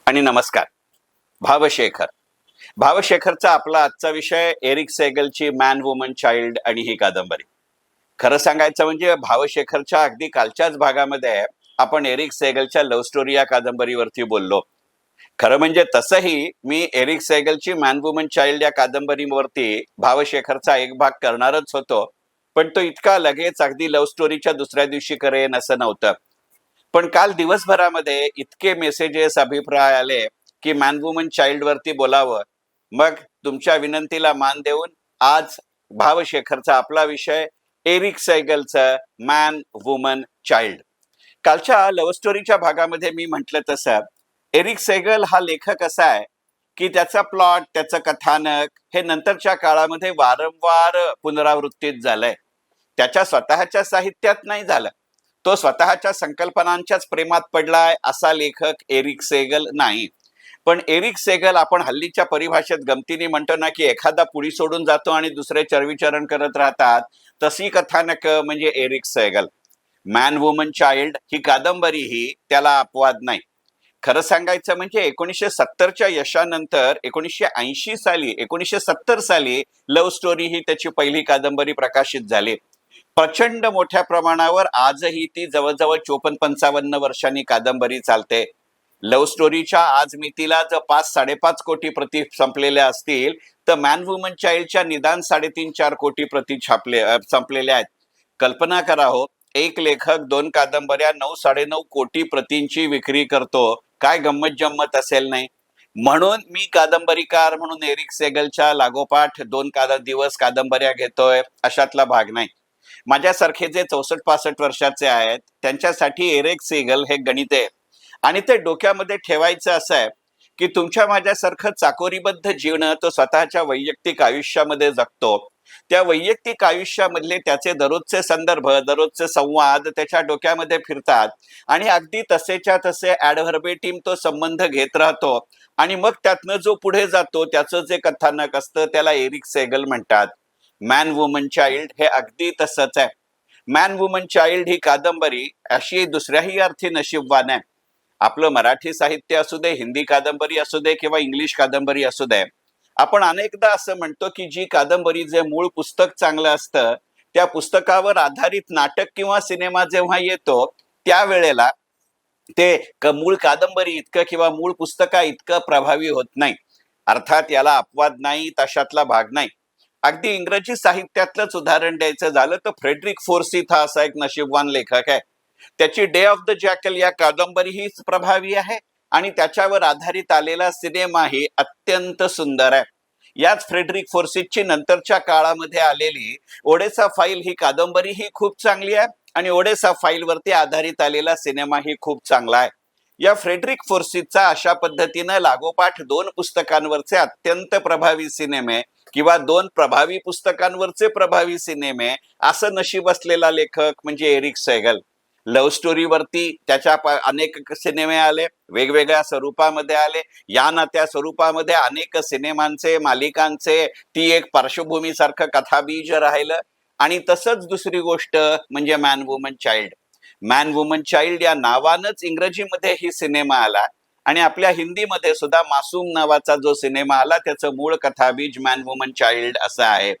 आणि नमस्कार. भावशेखर. भावशेखरचा आपला आजचा विषय एरिक सेगलची मॅन वुमन चाइल्ड आणि ही कादंबरी. खरं सांगायचं म्हणजे भावशेखरच्या अगदी कालच्याच भागामध्ये आपण एरिक सेगलच्या लव्ह स्टोरी या कादंबरीवरती बोललो. खरं म्हणजे तसंही मी एरिक सेगलची मॅन वुमन चाइल्ड या कादंबरीवरती भावशेखरचा एक भाग करणारच होतो, पण तो इतका लगेच अगदी लव्ह स्टोरीच्या दुसऱ्या दिवशी करेन असं नव्हतं. पण काल दिवसभरामध्ये इतके मेसेजेस, अभिप्राय आले की मॅन वुमन चाइल्ड वरती बोलावं. मग तुमच्या विनंतीला मान देऊन आज भावशेखरचा आपला विषय एरिक सैगलचं मॅन वुमन चाइल्ड. कालच्या लव्ह स्टोरीच्या भागामध्ये मी म्हटलं तसं एरिक सैगल हा लेखक असा आहे की त्याचा प्लॉट, त्याचं कथानक हे नंतरच्या काळामध्ये वारंवार पुनरावृत्तीत झालंय. त्याच्या स्वतःच्या साहित्यात नाही झालं. तो स्वतःच्या संकल्पनांच्याच प्रेमात पडलाय असा लेखक एरिक सेगल नाही. पण एरिक सेगल आपण हल्लीच्या परिभाषेत गमतीने म्हणतो ना की एखादा पुढी सोडून जातो आणि दुसरे चरविचरण करत राहतात, तशी कथानक म्हणजे Eric Segal. Man woman child ही कादंबरी ही त्याला अपवाद नाही. खरं सांगायचं म्हणजे 1970च्या यशानंतर 1980 साली 1970 साली लव्ह स्टोरी ही त्याची पहिली कादंबरी प्रकाशित झाली. प्रचंड मोठ्या प्रमाणावर आजही ती जवळजवळ 54-55 वर्षांनी कादंबरी चालते. लव्ह स्टोरीच्या आज मितीला जर 5-5.5 कोटी प्रती संपलेल्या असतील तर मॅन वुमन चाइल्डच्या निदान 3.5-4 कोटी प्रती संपलेल्या आहेत. कल्पना करा हो, एक लेखक 2 कादंबऱ्या 9-9.5 कोटी प्रतींची विक्री करतो. काय गंमत जम्मत असेल नाही. म्हणून मी कादंबरीकार म्हणून एरिक सेगलच्या लागोपाठ 2 दिवस कादंबऱ्या घेतोय अशातला भाग नाही. माझ्यासारखे जे 64-65 वर्षाचे आहेत त्यांच्यासाठी एरिक सेगल हे गणित आहे. आणि ते डोक्यामध्ये ठेवायचं असं आहे की तुमच्या माझ्यासारखं चाकोरीबद्ध जीवन तो स्वतःच्या वैयक्तिक आयुष्यामध्ये जगतो. त्या वैयक्तिक आयुष्यामधले त्याचे दररोजचे संदर्भ, दररोजचे संवाद त्याच्या डोक्यामध्ये फिरतात आणि अगदी तसेच्या तसे ऍडव्हर्बेटिम तो संबंध घेत राहतो. आणि मग त्यातनं जो पुढे जातो त्याचं जे कथानक असतं त्याला एरिक सेगल म्हणतात. मॅन वुमन चाइल्ड हे अगदी तसंच आहे. मॅन वुमन चाइल्ड ही कादंबरी अशी दुसऱ्याही अर्थी नशीबवान आहे. आपलं मराठी साहित्य असू दे, हिंदी कादंबरी असू दे किंवा इंग्लिश कादंबरी असू दे, आपण अनेकदा असं म्हणतो की जी कादंबरी जे मूळ पुस्तक चांगलं असतं त्या पुस्तकावर आधारित नाटक किंवा सिनेमा जेव्हा येतो त्यावेळेला ते मूळ कादंबरी इतकं किंवा मूळ पुस्तका इतकं प्रभावी होत नाही. अर्थात याला अपवाद नाही, तशातला भाग नाही. अगदी इंग्रजी साहित्यातलंच उदाहरण द्यायचं झालं तर फ्रेडरिक फोर्सिथ हा असा एक नशीबवान लेखक आहे. त्याची डे ऑफ द जॅकल या कादंबरी ही प्रभावी आहे आणि त्याच्यावर आधारित आलेला सिनेमाही अत्यंत सुंदर आहे. याच फ्रेडरिक फोर्सिथची नंतरच्या काळामध्ये आलेली ओडेसा फाईल ही कादंबरी ही खूप चांगली आहे आणि ओडेसा फाईल वरती आधारित आलेला सिनेमा ही खूप चांगला आहे. या फ्रेडरिक फोर्सिथचा अशा पद्धतीनं लागोपाठ 2 पुस्तकांवरचे अत्यंत प्रभावी सिनेमे किंवा 2 प्रभावी पुस्तकांवरचे प्रभावी सिनेमे असं नशीब असलेला लेखक म्हणजे एरिक सेगल. लव्ह स्टोरीवरती त्याच्या अनेक सिनेमे आले, वेगवेगळ्या स्वरूपामध्ये आले. या ना त्या स्वरूपामध्ये अनेक सिनेमांचे, मालिकांचे ती एक पार्श्वभूमी सारखं कथाबीज राहिलं. आणि तसंच दुसरी गोष्ट म्हणजे man woman child. Man woman child या नावानंच इंग्रजीमध्ये ही सिनेमा आला आणि आपल्या हिंदीमध्ये सुद्धा मासूम नावाचा जो सिनेमा आला त्याचं मूळ कथाबीज मॅन वुमन चाइल्ड असं आहे.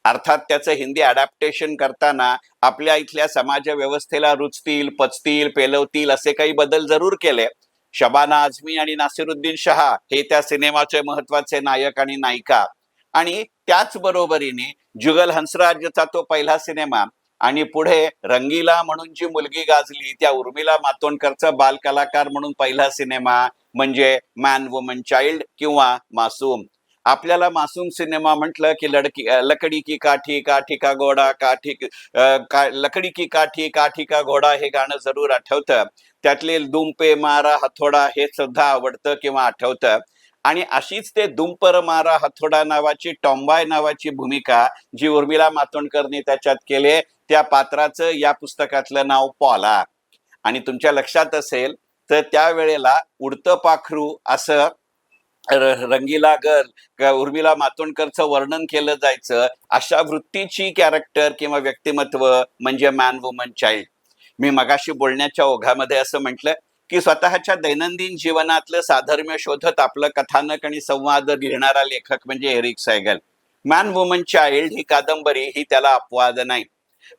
अर्थात त्याचं हिंदी अडॅप्टेशन करताना आपल्या इथल्या समाज व्यवस्थेला रुचतील, पचतील, पेलवतील असे काही बदल जरूर केले. शबाना आझमी आणि नासिरुद्दीन शहा हे त्या सिनेमाचे महत्वाचे नायक आणि नायिका. आणि त्याच बरोबरीने जुगल हंसराजचा तो पहिला सिनेमा आणि पुढे रंगीला म्हणून जी मुलगी गाजली त्या उर्मिला मातोंडकरचा बाल कलाकार म्हणून पहिला सिनेमा म्हणजे मॅन वुमन चाइल्ड किंवा मासूम. आपल्याला मासूम सिनेमा म्हटलं की लकडी की काठी काठी का घोडा लकडी की काठी का घोडा हे गाणं जरूर आठवतं. त्यातले दुम पे मारा हथोडा हे सुद्धा आवडतं किंवा आठवतं. आणि अशीच ते दुंपर मारा हथोडा नावाची टॉम्बाय नावाची भूमिका जी उर्मिला मातोंडकरने त्याच्यात केले, त्या पात्राचं या पुस्तकातलं नाव पॉला. आणि तुमच्या लक्षात असेल तर त्यावेळेला उडतं पाखरू असं रंगीला गर्ल उर्मिला मातोंडकरचं वर्णन केलं जायचं. अशा वृत्तीची कॅरेक्टर किंवा व्यक्तिमत्व म्हणजे मॅन वुमन चाइल्ड. मी मगाशी बोलण्याच्या ओघामध्ये असं म्हटलं की स्वतःच्या दैनंदिन जीवनातलं साधर्म्य शोधत आपलं कथानक आणि संवाद लिहिणारा लेखक म्हणजे Eric Segal. Man woman child ही कादंबरी ही त्याला अपवाद नाही.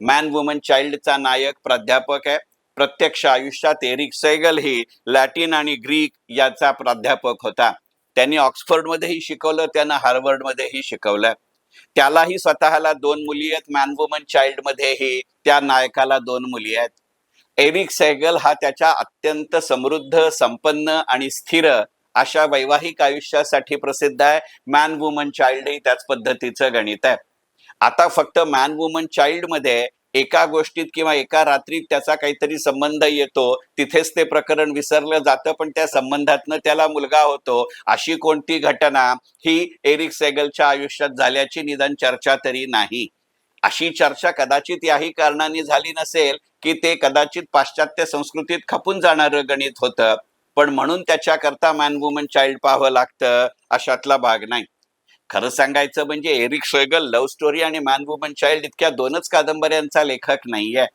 मॅन वुमन चाइल्डचा नायक प्राध्यापक आहे. प्रत्यक्ष आयुष्यात एरिक सैगल ही लॅटिन आणि ग्रीक याचा प्राध्यापक होता. त्यांनी ऑक्सफर्डमध्येही शिकवलं, त्यानं हार्वर्डमध्येही शिकवलं. त्यालाही स्वतःला 2 मुली आहेत. मॅन वुमन चाइल्ड मध्येही त्या नायकाला 2 मुली आहेत. एरिक सैगल हा त्याच्या अत्यंत समृद्ध, संपन्न आणि स्थिर अशा वैवाहिक आयुष्यासाठी प्रसिद्ध आहे. मॅन वुमन चाइल्डही त्याच पद्धतीचं गणित आहे. आता फक्त मॅन वुमन चाइल्ड मध्ये एका गोष्टीत किंवा एका रात्रीत त्याचा काहीतरी संबंध येतो, तिथेच ते प्रकरण विसरलं जातं, पण त्या संबंधातनं त्याला मुलगा होतो, अशी कोणती घटना ही एरिक सैगलच्या आयुष्यात झाल्याची निदान चर्चा तरी नाही. अशी चर्चा कदाचित याही कारणाने झाली नसेल की ते कदाचित पाश्चात्य संस्कृतीत खपून जाणारं गणित होतं, पण म्हणून त्याच्याकरता मॅन वुमन चाइल्ड पाहावं लागतं अशातला भाग नाही. खरं सांगायचं म्हणजे एरिक सैगल लव्ह स्टोरी आणि मॅन वुमन चाइल्ड इतक्या 2च कादंबऱ्यांचा लेखक नाहीये.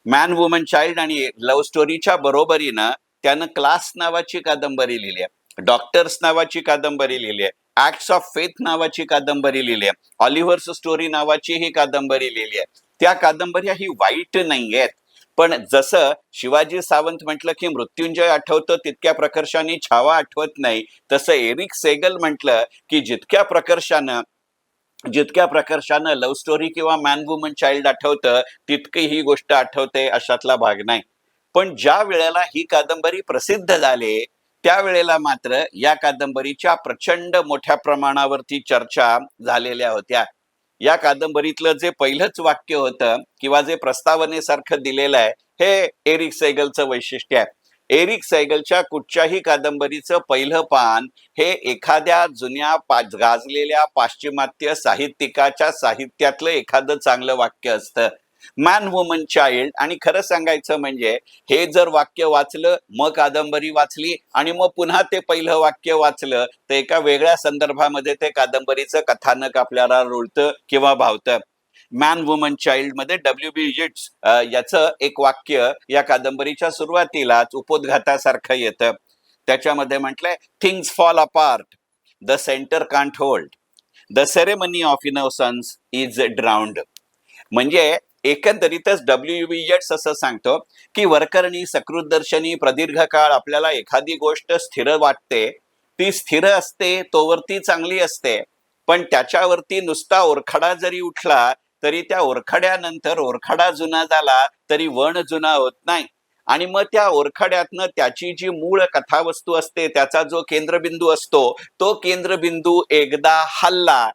मॅन वुमन चाइल्ड आणि लव्ह स्टोरीच्या बरोबरीनं त्यानं क्लास नावाची कादंबरी लिहिली आहे, डॉक्टर्स नावाची कादंबरी लिहिली आहे, ऍक्ट्स ऑफ फेथ नावाची कादंबरी लिहिली आहे, ऑलिव्हर्स स्टोरी नावाची ही कादंबरी लिहिली आहे. त्या कादंबऱ्या ही वाईट नाही आहेत, पण जसं शिवाजी सावंत म्हटलं की मृत्युंजय आठवतं तितक्या प्रकर्षाने छावा आठवत नाही, तसं एरिक सैगल म्हटलं की जितक्या प्रकर्षानं लव्ह स्टोरी किंवा मॅन वुमन चाइल्ड आठवतं तितकी ही गोष्ट आठवते अशातला भाग नाही. पण ज्या वेळेला ही कादंबरी प्रसिद्ध झाली त्यावेळेला मात्र या कादंबरीच्या प्रचंड मोठ्या प्रमाणावरती चर्चा झालेल्या होत्या. या कादंबरीतलं जे पहिलंच वाक्य होतं किंवा जे प्रस्तावनेसारखं दिलेलं आहे हे एरिक सैगलचं वैशिष्ट्य आहे. एरिक सैगलच्या कुठच्याही कादंबरीचं पहिलं पान हे एखाद्या जुन्या गाजलेल्या पाश्चिमात्य साहित्यिकाच्या साहित्यातलं एखादं चांगलं वाक्य असतं. मॅन वुमन चाइल्ड आणि खरं सांगायचं म्हणजे हे जर वाक्य वाचलं, मग कादंबरी वाचली आणि मग पुन्हा ते पहिलं वाक्य वाचलं तर एका वेगळ्या संदर्भामध्ये ते कादंबरीचं कथानक आपल्याला रुळतं किंवा भावतं. मॅन वुमन चाइल्ड मध्ये डब्ल्यू.बी. येट्स याचं एक वाक्य या कादंबरीच्या सुरुवातीलाच उपोद्घातासारखं येतं. त्याच्यामध्ये म्हटलंय, things fall apart, the centre can't hold, the ceremony of innocence is drowned. म्हणजे एकंदरीतच डब्ल्यू.बी. येट्स असं सांगतो की वरकरणी सकृतदर्शनी प्रदीर्घ काळ आपल्याला एखादी गोष्ट स्थिर वाटते, ती स्थिर असते तोवरती चांगली असते, पण त्याच्यावरती नुसता ओरखडा जरी उठला तरी त्या ओरखड्यानंतर ओरखडा जुना झाला तरी वण जुना होत नाही. आणि मग त्या ओरखड्यातनं त्याची जी मूळ कथावस्तू असते, त्याचा जो केंद्रबिंदू असतो, तो केंद्रबिंदू एकदा हल्ला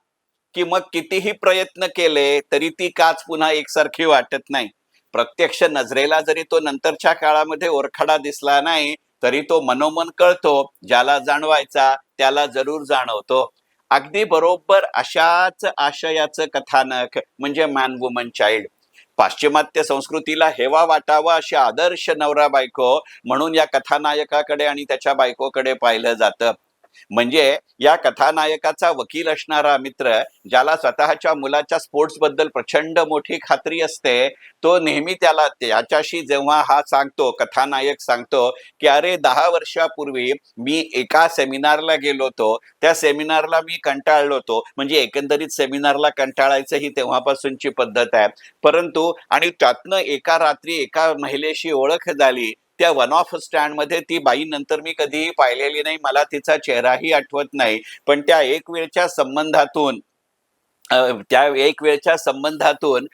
की मग कितीही प्रयत्न केले तरी ती काच पुन्हा एकसारखी वाटत नाही. प्रत्यक्ष नजरेला जरी तो नंतरच्या काळामध्ये ओरखडा दिसला नाही तरी तो मनोमन कळतो, ज्याला जाणवायचा त्याला जरूर जाणवतो. अगदी बरोबर अशाच आशयाचं कथानक म्हणजे मॅन वुमन चाइल्ड. पाश्चिमात्य संस्कृतीला हेवा वाटावा अशी आदर्श नवरा बायको म्हणून या कथानायकाकडे आणि त्याच्या बायकोकडे पाहिलं जातं. म्हणजे या कथानायकाचा वकील असणारा मित्र, ज्याला स्वतःच्या मुलाच्या स्पोर्ट्स बद्दल प्रचंड मोठी खात्री असते, तो नेहमी त्याच्याशी जेव्हा हा सांगतो, कथानायक सांगतो की अरे 10 वर्षापूर्वी मी एका सेमिनारला गेलो होतो, त्या सेमिनारला मी कंटाळलो होतो. म्हणजे एकंदरीत सेमिनारला कंटाळायचं ही तेव्हापासूनची पद्धत आहे. परंतु आणि त्यातनं एका रात्री एका महिलेशी ओळख झाली. त्या वन ऑफ स्टँड मध्ये ती बाई नंतर मी कधीही पाहिलेली नाही, मला तिचा चेहराही आठवत नाही, पण त्या एक वेळच्या संबंधातून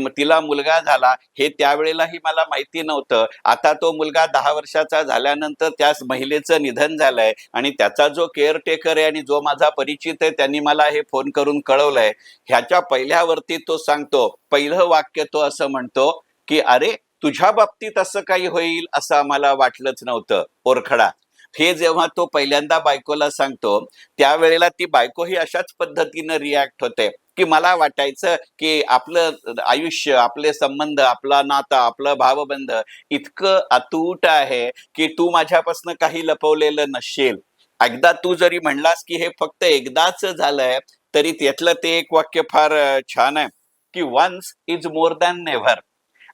तिला मुलगा झाला हे त्यावेळेलाही मला माहिती नव्हतं. आता तो मुलगा 10 वर्षाचा झाल्यानंतर त्या महिलेचं निधन झालंय आणि त्याचा जो केअरटेकर आहे आणि जो माझा परिचित आहे त्यांनी मला हे फोन करून कळवलंय. ह्याच्या पहिल्यावरती तो सांगतो, पहिलं वाक्य तो असं म्हणतो की अरे तुझ्या बाबतीत असं काही होईल असं आम्हाला वाटलंच नव्हतं, ओरखडा. हे जेव्हा तो पहिल्यांदा बायकोला सांगतो त्यावेळेला ती बायको ही अशाच पद्धतीनं रिॲक्ट होते की मला वाटायचं की आपलं आयुष्य, आपले संबंध, आपला नाता, आपलं भावबंध इतकं अतूट आहे की तू माझ्यापासून काही लपवलेलं नसशील. एकदा तू जरी म्हणलास की हे फक्त एकदाच झालंय तरी त्यातलं ते एक वाक्य फार छान आहे की once is more than never.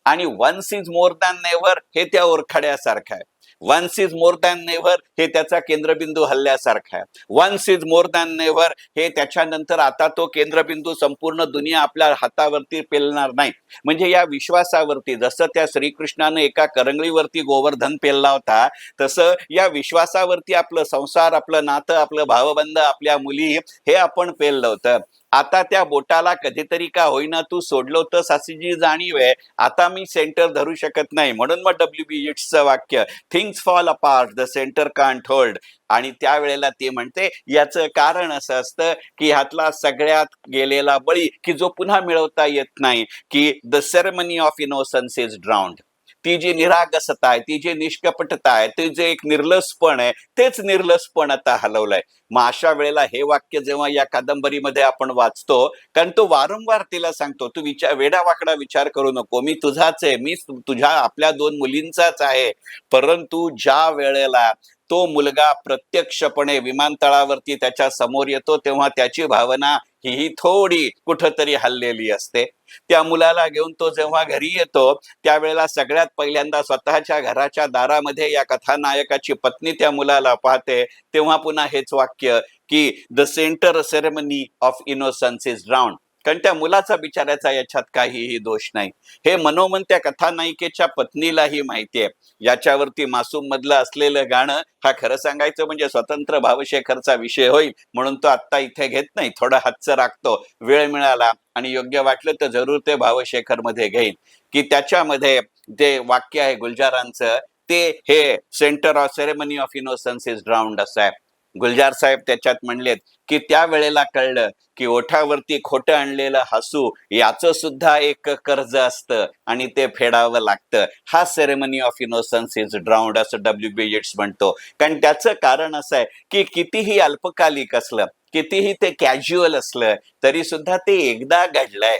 आणि once is more than never हे त्या ओरखड्यासारखं आहे. Once is more than never हे त्याचा केंद्रबिंदू हल्ल्यासारखा आहे. Once is more than never हे त्याच्यानंतर आता तो केंद्रबिंदू संपूर्ण दुनिया आपल्या हातावरती पेलणार नाही. म्हणजे या विश्वासावरती, जसं त्या श्रीकृष्णानं एका करंगळीवरती गोवर्धन पेलला होता, तसं या विश्वासावरती आपलं संसार, आपलं नातं, आपलं भावबंध, आपल्या मुली हे आपण पेललं होतं. आता त्या बोटाला कधीतरी का होईना तू सोडलं होतंस अशी जी जाणीव आहे, आता मी सेंटर धरू शकत नाही. म्हणून मग WB येट्सचं वाक्य, things fall apart the centre can't hold. आणि त्यावेळेला ते म्हणते याचं कारण असं असतं की ह्यातला सगळ्यात गेलेला बळी की जो पुन्हा मिळवता येत नाही, की the ceremony of innocence is drowned. ती जी निरागसता आहे, ती जी निष्कपटता आहे, ते जे एक निर्लसपण आहे, तेच निर्लसपण आता हलवलंय. मग अशा वेळेला हे वाक्य जेव्हा या कादंबरीमध्ये आपण वाचतो, कारण तो वारंवार तिला सांगतो, तू वेडावाकडा विचार करू नको, मी तुझाच आहे, मी तुझ्या आपल्या 2 मुलींचाच आहे. परंतु ज्या वेळेला तो मुलगा प्रत्यक्षपणे विमानतळावरती त्याच्या समोर येतो, तेव्हा त्याची भावना ही थोडी कुठंतरी हललेली असते. त्या मुलाला घेऊन तो जेव्हा घरी येतो, त्यावेळेला सगळ्यात पहिल्यांदा स्वतःच्या घराच्या दारामध्ये या कथानायकाची पत्नी त्या मुलाला पाहते, तेव्हा पुन्हा हेच वाक्य की the centre ceremony of innocence is drowned. कारण त्या मुलाचा बिचाऱ्याचा याच्यात काहीही दोष नाही. हे मनोमन त्या कथानायिकेच्या पत्नीलाही माहितीये. याच्यावरती मासूम मधलं असलेलं गाणं हा खरं सांगायचं म्हणजे स्वतंत्र भावशेखरचा विषय होईल, म्हणून तो आत्ता इथे घेत नाही. थोडं हातचं राखतो, वेळ मिळाला आणि योग्य वाटलं तर जरूर ते भावशेखर मध्ये घेईन. की त्याच्यामध्ये जे वाक्य आहे गुलजारांचं, ते हे centre of ceremony of innocence is drowned असं आहे. गुलजार साहेब त्याच्यात म्हणलेत की त्या वेळेला कळलं की ओठावरती खोटं आणलेलं हसू याचं सुद्धा एक कर्ज असतं आणि ते फेडावं लागतं. हा ceremony of innocence is drowned असं WB येट्स म्हणतो. कारण त्याचं कारण असं आहे की कितीही अल्पकालिक असलं, कितीही ते कॅज्युअल असलं, तरी सुद्धा ते एकदा घडलंय.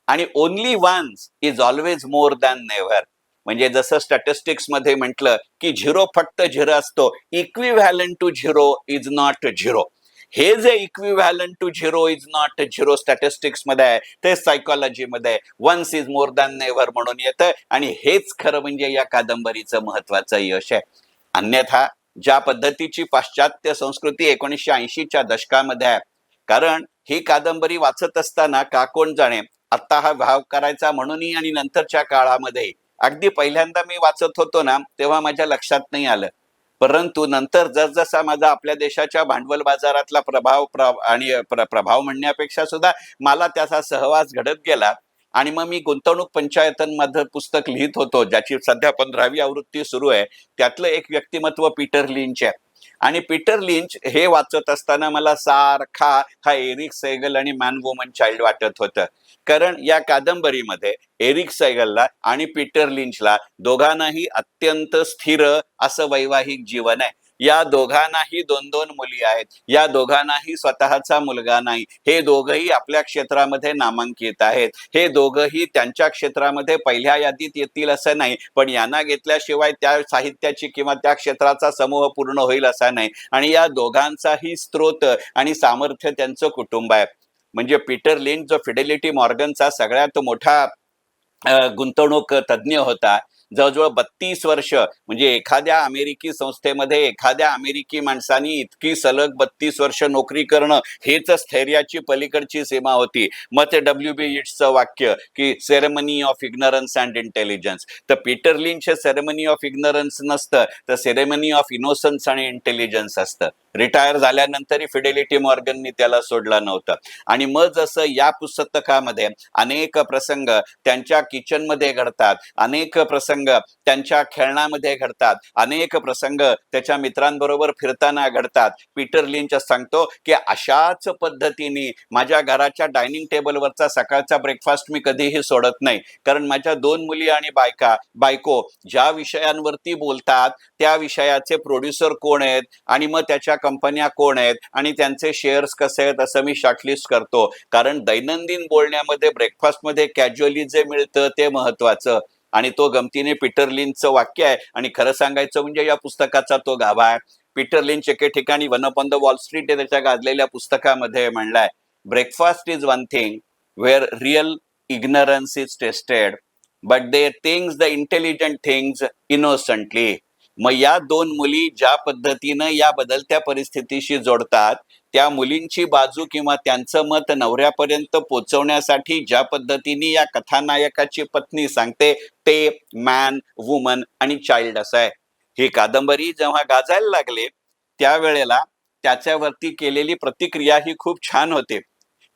आणि only once is always more than never. म्हणजे जसं स्टॅटिस्टिक्स मध्ये म्हटलं की 0 फक्त 0 असतो, इक्विव्हॅलंट टू 0 इज नॉट 0. हे जे equivalent to 0 is not 0 statistics मध्ये आहे, ते सायकोलॉजी मध्ये once is more than never म्हणून येतं. आणि हेच खरं म्हणजे या कादंबरीचं महत्वाचं यश आहे. अन्यथा ज्या पद्धतीची पाश्चात्य संस्कृती 1980च्या दशकामध्ये आहे, कारण ही कादंबरी वाचत असताना का कोण जाणे आता हा भाव करायचा म्हणूनही आणि नंतरच्या काळामध्ये अगदी पहिल्यांदा मी वाचत होतो ना, तेव्हा माझ्या लक्षात नाही आलं. परंतु नंतर जसजसा माझा आपल्या देशाच्या भांडवल बाजारातला प्रभाव म्हणण्यापेक्षा सुद्धा मला त्याचा सहवास घडत गेला. आणि मग मी गुंतवणूक पंचायतांमध्ये पुस्तक लिहित होतो, ज्याची सध्या 15वी आवृत्ती सुरू आहे. त्यातलं एक व्यक्तिमत्व पीटर लिंच आहे. आणि पीटर लिंच हे वाचत असताना मला सारखा हा एरिक सैगल आणि मॅन वुमन चाइल्ड वाटत होतं. कारण या कादंबरीमध्ये एरिक सैगलला आणि पीटर लिंचला दोघांनाही अत्यंत स्थिर असं वैवाहिक जीवन आहे. या दोघांनाही 2-2 मुली आहेत. या दोघांनाही स्वतःचा मुलगा नाही. हे दोघही आपल्या क्षेत्रामध्ये नामांकित आहेत. हे दोघही त्यांच्या क्षेत्रामध्ये पहिल्या यादीत येतील असं नाही, पण यांना घेतल्याशिवाय त्या साहित्याची किंवा त्या क्षेत्राचा समूह पूर्ण होईल असा नाही. आणि या दोघांचाही स्रोत आणि सामर्थ्य त्यांचं कुटुंब आहे. म्हणजे पीटर लिंच जो फिडेलिटी मॉर्गनचा सगळ्यात मोठा गुंतवणूक तज्ज्ञ होता, जवळजवळ 32 वर्ष, म्हणजे एखाद्या अमेरिकी संस्थेमध्ये एखाद्या अमेरिकी माणसाने इतकी सलग 32 वर्ष नोकरी करणं हेच स्थैर्याची पलीकडची सीमा होती. मग ते WB येट्सचं वाक्य की सेरेमनी ऑफ इग्नरन्स अँड इंटेलिजन्स. तर पीटर लिंच हे सेरेमनी ऑफ इग्नरन्स नसतं, तर सेरेमनी ऑफ इनोसन्स आणि इंटेलिजन्स असतं. रिटायर झाल्यानंतरही फिडेलिटी मॉर्गननी त्याला सोडलं नव्हतं. आणि मग जसं या पुस्तकामध्ये अनेक प्रसंग त्यांच्या किचनमध्ये घडतात, अनेक प्रसंग त्यांच्या खेळण्यामध्ये घडतात, अनेक प्रसंग त्याच्या मित्रांबरोबर फिरताना घडतात. पीटर लिंच सांगतो की अशाच पद्धतीने माझ्या घराच्या डायनिंग टेबलवरचा सकाळचा ब्रेकफास्ट मी कधीही सोडत नाही. कारण माझ्या 2 मुली आणि बायको ज्या विषयांवरती बोलतात त्या विषयाचे प्रोड्युसर कोण आहेत आणि मग त्याच्या कंपन्या कोण आहेत आणि त्यांचे शेअर्स कसे आहेत असं मी शॉर्टलिस्ट करतो. कारण दैनंदिन बोलण्यामध्ये ब्रेकफास्टमध्ये कॅज्युअली जे मिळतं ते महत्वाचं. आणि तो गमतीने पीटर लिंचचं वाक्य आहे. आणि खरं सांगायचं म्हणजे या पुस्तकाचा तो गाभा आहे. पीटर लिंच एके ठिकाणी one up on the Wall Street हे त्याच्या गाजलेल्या पुस्तकामध्ये म्हणलाय, breakfast is one thing where real ignorance is tested, but they things the intelligent things innocently. मग या दोन मुली ज्या पद्धतीनं या बदलत्या परिस्थितीशी जोडतात, त्या मुलींची बाजू किंवा त्यांचं मत नवऱ्यापर्यंत पोहोचवण्यासाठी ज्या पद्धतीने या कथानायकाची पत्नी सांगते, ते मॅन, वुमन आणि चाइल्ड असं आहे. ही कादंबरी जेव्हा गाजायला लागली, त्यावेळेला त्याच्यावरती केलेली प्रतिक्रिया ही खूप छान होती.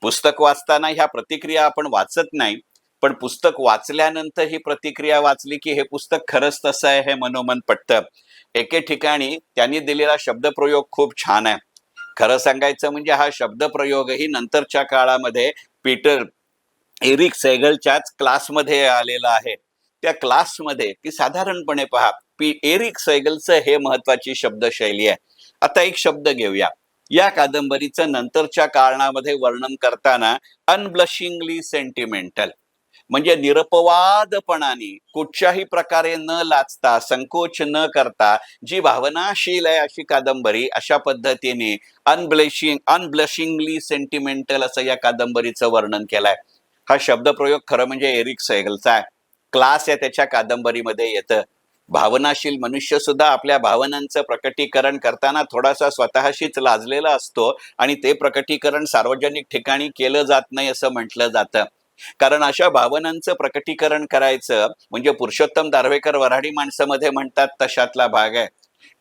पुस्तक वाचताना ह्या प्रतिक्रिया आपण वाचत नाही, पण पुस्तक वाचल्यानंतर ही प्रतिक्रिया वाचली की हे पुस्तक खरंच तसं आहे हे मनोमन पटतं. एके ठिकाणी त्यांनी दिलेला शब्दप्रयोग खूप छान आहे. खरं सांगायचं म्हणजे हा शब्दप्रयोगही नंतरच्या काळामध्ये पीटर एरिक सेगलच्याच क्लासमध्ये आलेला आहे. त्या क्लासमध्ये ती साधारणपणे पहा, एरिक सेगलचं हे महत्वाची शब्दशैली आहे. आता एक शब्द घेऊया. या कादंबरीचं नंतरच्या काळामध्ये वर्णन करताना अनब्लशिंगली सेंटिमेंटल, म्हणजे निरपवादपणाने कुठच्याही प्रकारे न लाजता, संकोच न करता जी भावनाशील आहे अशी कादंबरी, अशा पद्धतीने अनब्लशिंगली सेंटिमेंटल असं या कादंबरीचं वर्णन केलंय. हा शब्दप्रयोग खरं म्हणजे एरिक सेगलचा आहे. क्लास या त्याच्या कादंबरीमध्ये येतं. भावनाशील मनुष्य सुद्धा आपल्या भावनांचं प्रकटीकरण करताना थोडासा स्वतःशीच लाजलेला असतो आणि ते प्रकटीकरण सार्वजनिक ठिकाणी केलं जात नाही असं म्हटलं जातं. कारण अशा भावनांचं प्रकटीकरण करायचं म्हणजे पुरुषोत्तम दारव्हेकर वऱ्हाडी माणसामध्ये म्हणतात तशातला भाग आहे.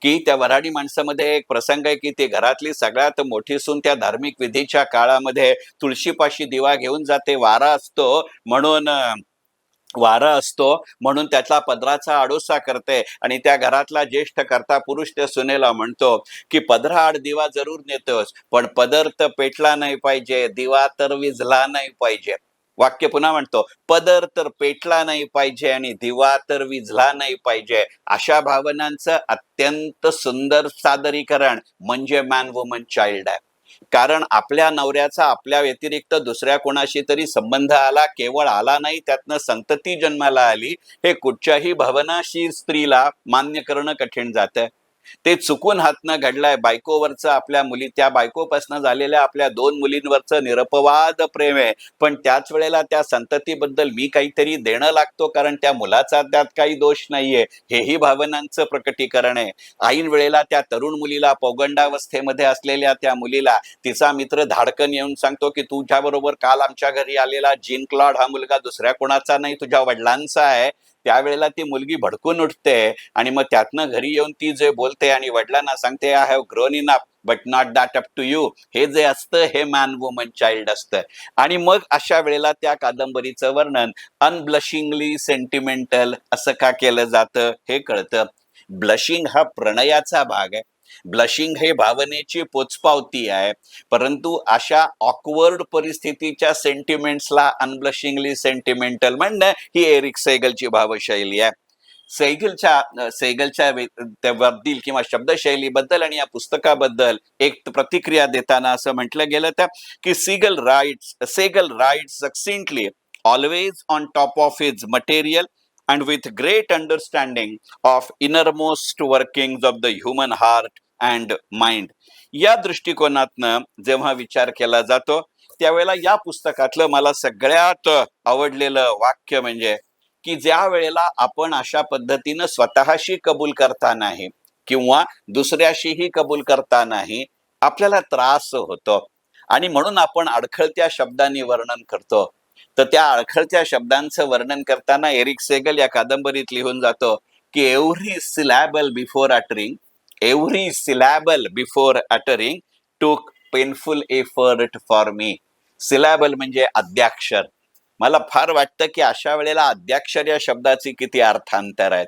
की त्या वऱ्हाडी माणसामध्ये एक प्रसंग आहे की ते घरातली सगळ्यात मोठी सून त्या धार्मिक विधीच्या काळामध्ये तुळशीपाशी दिवा घेऊन जाते. वारा असतो म्हणून त्यातला पदराचा आडोसा करते आणि त्या घरातला ज्येष्ठ कर्ता पुरुष त्या सुनेला म्हणतो की पदरा आड दिवा जरूर नेतोस, पण पदर तर पेटला नाही पाहिजे, दिवा तर विझला नाही पाहिजे. वाक्य पुन्हा म्हणतो, पदर तर पेटला नाही पाहिजे आणि दिवा तर विझला नाही पाहिजे. अशा भावनांचं अत्यंत सुंदर सादरीकरण म्हणजे मॅन, वुमन, चाइल्ड आहे. कारण आपल्या नवऱ्याचा आपल्या व्यतिरिक्त दुसऱ्या कोणाशी तरी संबंध आला, केवळ आला नाही, त्यातनं संतती जन्माला आली, हे कुठच्याही भावनाशील स्त्रीला मान्य करणं कठीण जातं. ते चुकून हातनं घडलाय. बायकोवरचं आपल्या मुली, त्या बायकोपासनं झालेल्या आपल्या दोन मुलींवरचं निरपवाद प्रेम आहे, पण त्याच वेळेला त्या संततीबद्दल मी काहीतरी देणं लागतो कारण त्या मुलाचा त्यात काही दोष नाहीये, हेही भावनांचं प्रकटीकरण आहे. ऐन वेळेला त्या तरुण मुलीला, पौगंडावस्थेमध्ये असलेल्या त्या मुलीला तिचा मित्र धाडकन येऊन सांगतो की तुझ्याबरोबर काल आमच्या घरी आलेला जीन क्लॉड हा मुलगा दुसऱ्या कोणाचा नाही, तुझ्या वडिलांचा आहे. त्यावेळेला ती मुलगी भडकून उठते आणि मग त्यातनं घरी येऊन ती जे बोलते आणि वडिलांना सांगते, I have grown in up but not that up to you. हे जे असतं हे मॅन, वुमन, चाइल्ड असतं. आणि मग अशा वेळेला त्या कादंबरीचं वर्णन अनब्लशिंगली सेंटिमेंटल असं का केलं जातं हे कळतं. ब्लशिंग हा प्रणयाचा भाग आहे. ब्लशिंग हे भावनेची पोचपावती आहे. परंतु अशा ऑकवर्ड परिस्थितीच्या सेंटिमेंट्सला अनब्लशिंगली सेंटिमेंटल म्हणणं ही एरिक सेगलची भावशैली आहे. सेगलच्या त्याबद्दल किंवा शब्दशैलीबद्दल आणि या पुस्तकाबद्दल एक प्रतिक्रिया देताना असं म्हटलं गेलं तर की Segal writes succinctly, always on top of his material and with great understanding of innermost workings of the human heart and mind. या दृष्टिकोनातनं जेव्हा विचार केला जातो त्यावेळेला या पुस्तकातलं मला सगळ्यात आवडलेलं वाक्य म्हणजे की ज्या वेळेला आपण अशा पद्धतीनं स्वतःशी कबूल करता नाही किंवा दुसऱ्याशीही कबूल करता नाही, आपल्याला त्रास होतो आणि म्हणून आपण अडखळत्या शब्दांनी वर्णन करतो. तर त्या अडखळत्या शब्दांचं वर्णन करताना एरिक सेगल या कादंबरीत लिहून जातो की एव्हरी सिलॅबल बिफोर अटरिंग टूक painful effort for me. Syllable म्हणजे अद्याक्षर. मला फार वाटतं की अशा वेळेला अद्याक्षर या शब्दाची किती अर्थांतर आहेत.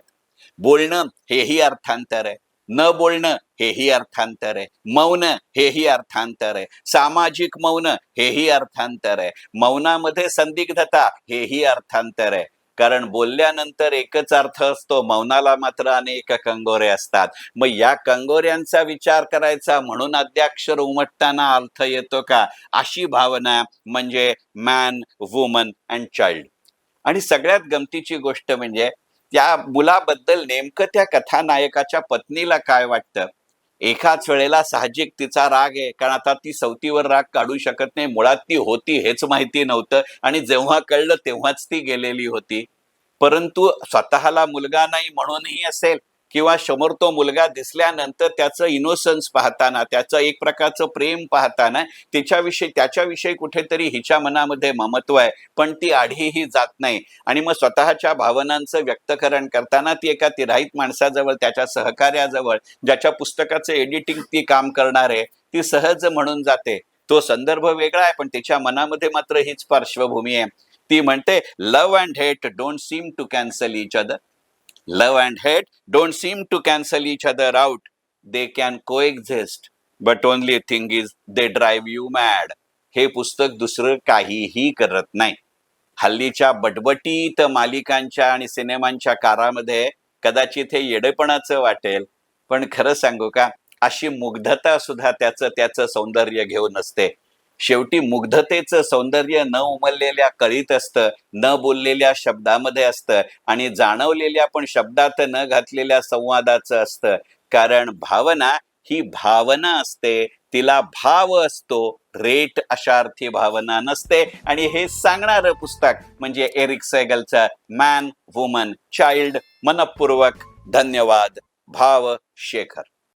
बोलणं हेही अर्थांतर आहे, न बोलणं हेही अर्थांतर आहे, मौन हेही अर्थांतर आहे, सामाजिक मौन हेही अर्थांतर आहे, मौनामध्ये संदिग्धता हेही अर्थांतर आहे. कारण बोलल्यानंतर एकच अर्थ असतो, मौनाला मात्र अनेक कंगोरे असतात. मग या कंगोऱ्यांचा विचार करायचा म्हणून अद्याक्षर उमटताना अर्थ येतो का, अशी भावना म्हणजे मॅन, वुमन अँड चाइल्ड. आणि सगळ्यात गमतीची गोष्ट म्हणजे त्या मुलाबद्दल नेमकं त्या कथानायकाच्या पत्नीला काय वाटतं. एकाच वेळेला साहजिक तिचा राग आहे, कारण आता ती सवतीवर राग काढू शकत नाही. मुळात ती होती हेच माहिती नव्हतं आणि जेव्हा कळलं तेव्हाच ती गेलेली होती. परंतु स्वतःला मुलगा नाही म्हणूनही असेल किंवा समोर तो मुलगा दिसल्यानंतर त्याचं इनोसन्स पाहताना, त्याचं एक प्रकारचं प्रेम पाहताना त्याच्याविषयी कुठेतरी हिच्या मनामध्ये ममत्व आहे, पण ती आढीही जात नाही. आणि मग स्वतःच्या भावनांचं व्यक्तकरण करताना ती एका तिराहित माणसाजवळ, त्याच्या सहकार्याजवळ, ज्याच्या पुस्तकाचं एडिटिंग ती काम करणार आहे, ती सहज म्हणून जाते. तो संदर्भ वेगळा आहे, पण तिच्या मनामध्ये मात्र हीच पार्श्वभूमी आहे. ती म्हणते, love and hate don't seem to cancel each other. Love and hate don't seem to cancel each other out. They can coexist, but only thing is they drive you mad. हे पुस्तक दुसरं काहीही करत नाही. हल्लीच्या बटबटीत मालिकांच्या आणि सिनेमांच्या कारामध्ये कदाचित हे येडेपणाचं वाटेल, पण खरं सांगू का, अशी मुग्धता सुद्धा त्याचं सौंदर्य घेऊन असते. शेवटी मुग्धतेचं सौंदर्य न उमललेल्या कळीत असतं, न बोललेल्या शब्दामध्ये असतं आणि जाणवलेल्या पण शब्दात न घातलेल्या संवादाचं असतं. कारण भावना ही भावना असते, तिला भाव असतो, रेट अशा अर्थी भावना नसते. आणि हे सांगणारं पुस्तक म्हणजे एरिक सेगलचं मॅन, वुमन, चाइल्ड. मनपूर्वक धन्यवाद. भावशेखर.